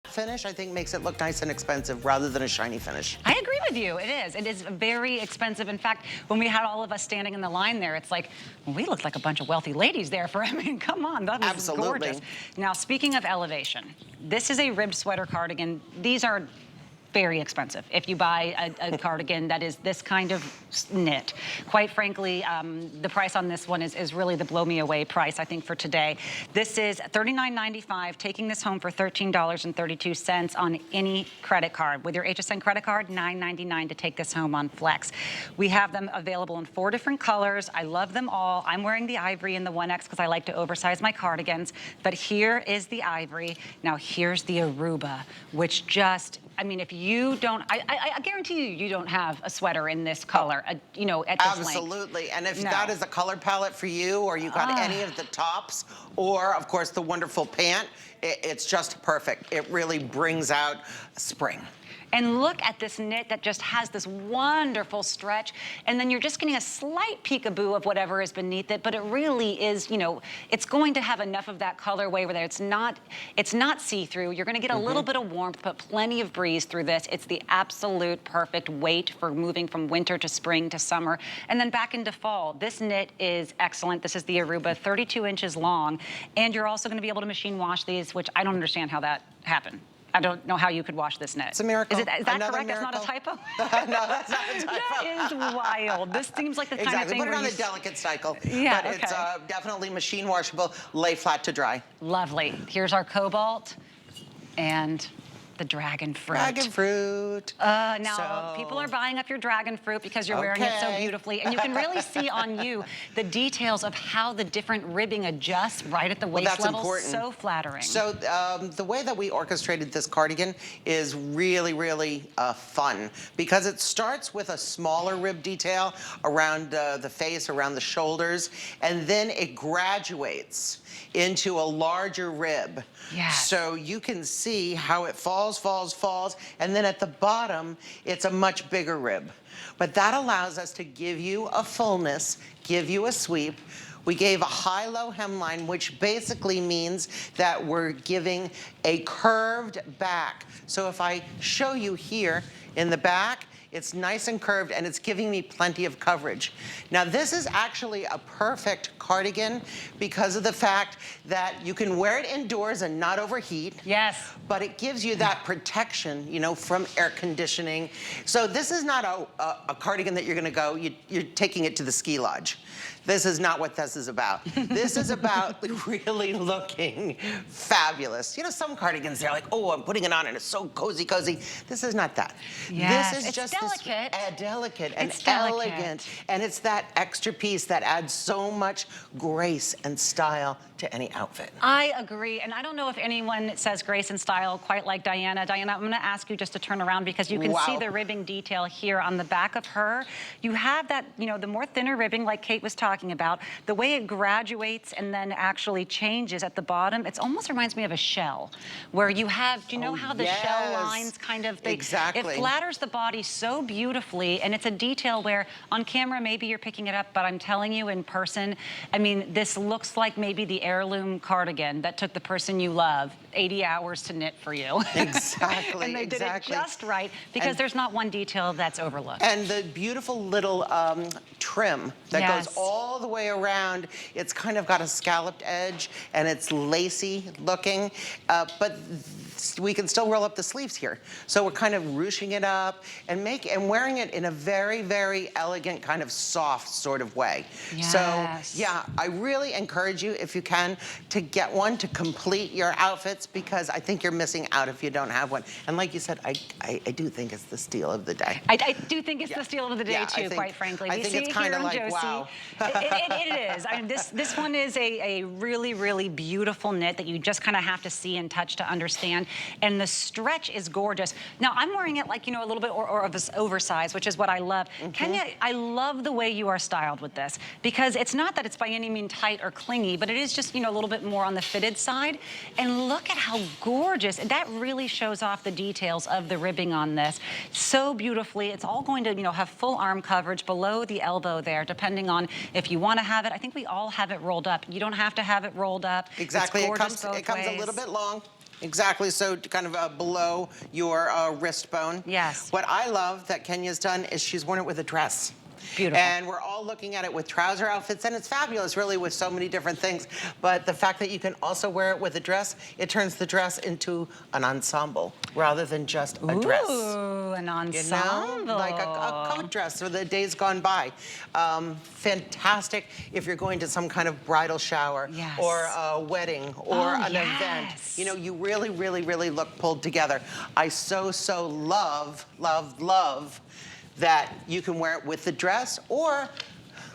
finish, I think, makes it look nice and expensive rather than a shiny finish. I agree with you. It is. It is very expensive. In fact, when we had all of us standing in the line there, it's like, well, we looked like a bunch of wealthy ladies there for, I mean, come on, that was gorgeous. Now, speaking of elevation, this is a ribbed sweater cardigan. These are very expensive if you buy a cardigan that is this kind of knit. Quite frankly, the price on this one is really the blow me away price, I think, for today. This is $39.95, taking this home for $13.32 on any credit card. With your HSN credit card, $9.99 to take this home on Flex. We have them available in 4 different colors. I love them all. I'm wearing the ivory in the 1X because I like to oversize my cardigans, but here is the ivory. Now here's the Aruba, which just, I mean, if you don't, I guarantee you don't have a sweater in this color, you know, at this length. Absolutely, and if that is a color palette for you, or you got any of the tops, or of course the wonderful pant, it's just perfect. It really brings out spring. And look at this knit that just has this wonderful stretch, and then you're just getting a slight peekaboo of whatever is beneath it, but it really is, you know, it's going to have enough of that colorway where it's not see-through. You're gonna get a little bit of warmth, but plenty of breeze through this. It's the absolute perfect weight for moving from winter to spring to summer, and then back into fall. This knit is excellent. This is the Aruba, 32 inches long, and you're also gonna be able to machine wash these, which I don't understand how that happened. I don't know how you could wash this knit. It's a miracle. Is that correct? That's not a typo? No, that's not a typo. That is wild. This seems like the kind of thing Put it where on the delicate cycle. Yeah, but it's definitely machine washable, lay flat to dry. Lovely. Here's our cobalt and the dragon fruit. Dragon fruit. Now, people are buying up your dragon fruit because you're wearing it so beautifully. And you can really see on you the details of how the different ribbing adjusts right at the waist level. Important. So flattering. So the way that we orchestrated this cardigan is really, really fun, because it starts with a smaller rib detail around the face, around the shoulders, and then it graduates into a larger rib. Yes. So you can see how it falls, and then at the bottom, it's a much bigger rib. But that allows us to give you a fullness, give you a sweep. We gave a high-low hemline, which basically means that we're giving a curved back. So if I show you here in the back, it's nice and curved, and it's giving me plenty of coverage. Now, this is actually a perfect cardigan because of the fact that you can wear it indoors and not overheat. Yes. But it gives you that protection, you know, from air conditioning. So this is not a cardigan that you're gonna go, you're taking it to the ski lodge. This is not what this is about. This is about really looking fabulous. You know, some cardigans, they're like, oh, I'm putting it on and it's so cozy, cozy. This is not that. Yes, this is just delicate. Delicate and elegant. And it's that extra piece that adds so much grace and style to any outfit. I agree, and I don't know if anyone says grace and style quite like Diana. Diana, I'm gonna ask you just to turn around because you can see the ribbing detail here on the back of her. You have that, you know, the more thinner ribbing like Kate was talking about, the way it graduates and then actually changes at the bottom, it almost reminds me of a shell, where you have, do you know how the shell lines kind of, exactly. It flatters the body so beautifully, and it's a detail where on camera maybe you're picking it up, but I'm telling you in person, I mean, this looks like maybe the heirloom cardigan that took the person you love 80 hours to knit for you. Exactly, and they did it just right, because there's not one detail that's overlooked. And the beautiful little trim that goes all the way around. It's kind of got a scalloped edge, and it's lacy looking, but we can still roll up the sleeves here. So we're kind of ruching it up and wearing it in a very, very elegant, kind of soft sort of way. Yes. So yeah, I really encourage you, if you can, to get one to complete your outfits, because I think you're missing out if you don't have one. And like you said, I do think it's the steal of the day. I do think it's the steal of the day too, quite frankly. I think it's kind of like, wow. It is. I mean, this one is a really, really beautiful knit that you just kind of have to see and touch to understand. And the stretch is gorgeous. Now, I'm wearing it like, you know, a little bit of this oversized, which is what I love. Kenya, I love the way you are styled with this, because it's not that it's by any means tight or clingy, but it is just, you know, a little bit more on the fitted side. And look at how gorgeous. That really shows off the details of the ribbing on this so beautifully. It's all going to, you know, have full arm coverage below the elbow there, depending on if you want to have it. I think we all have it rolled up. You don't have to have it rolled up. Exactly. It comes a little bit long. Exactly, so kind of below your wrist bone. Yes. What I love that Kenya's done is she's worn it with a dress. Beautiful. And we're all looking at it with trouser outfits, and it's fabulous, really, with so many different things. But the fact that you can also wear it with a dress, it turns the dress into an ensemble rather than just a dress. Ooh, an ensemble. You know, like a coat dress for the days gone by. Fantastic if you're going to some kind of bridal shower or a wedding or an event. You know, you really, really, really look pulled together. I so love, love, love that you can wear it with the dress, or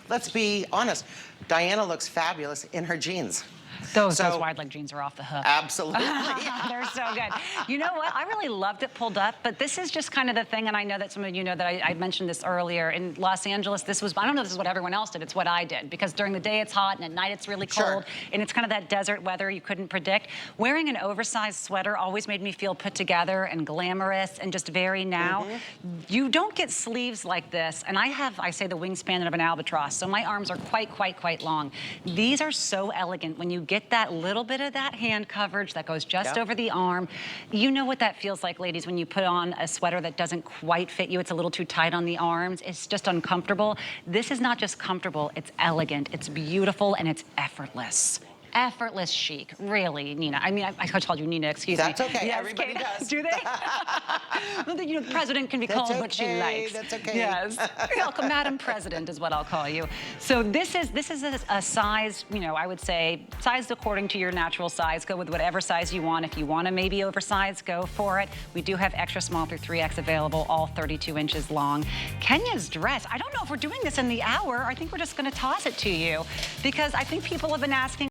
let's be honest, Diana looks fabulous in her jeans. Those wide leg jeans are off the hook. Absolutely. They're so good. You know what? I really loved it pulled up, but this is just kind of the thing, and I know that some of you know that I mentioned this earlier. In Los Angeles, this was, I don't know if this is what everyone else did, it's what I did, because during the day it's hot and at night it's really cold, and it's kind of that desert weather you couldn't predict. Wearing an oversized sweater always made me feel put together and glamorous and just very now. You don't get sleeves like this, and I say the wingspan of an albatross, so my arms are quite long. These are so elegant when you get that little bit of that hand coverage that goes just over the arm. You know what that feels like, ladies, when you put on a sweater that doesn't quite fit you. It's a little too tight on the arms. It's just uncomfortable. This is not just comfortable, it's elegant, it's beautiful, and it's effortless. Effortless chic, really, Nina. I mean, I told you, Nina, excuse me. That's okay, yes, everybody does. Do they? Well, you know, the president can be called what she likes. That's okay. Yes, Madam President is what I'll call you. So this is a size, you know, I would say, sized according to your natural size. Go with whatever size you want. If you want to maybe oversize, go for it. We do have extra small through 3X available, all 32 inches long. Kenya's dress, I don't know if we're doing this in the hour. I think we're just going to toss it to you because I think people have been asking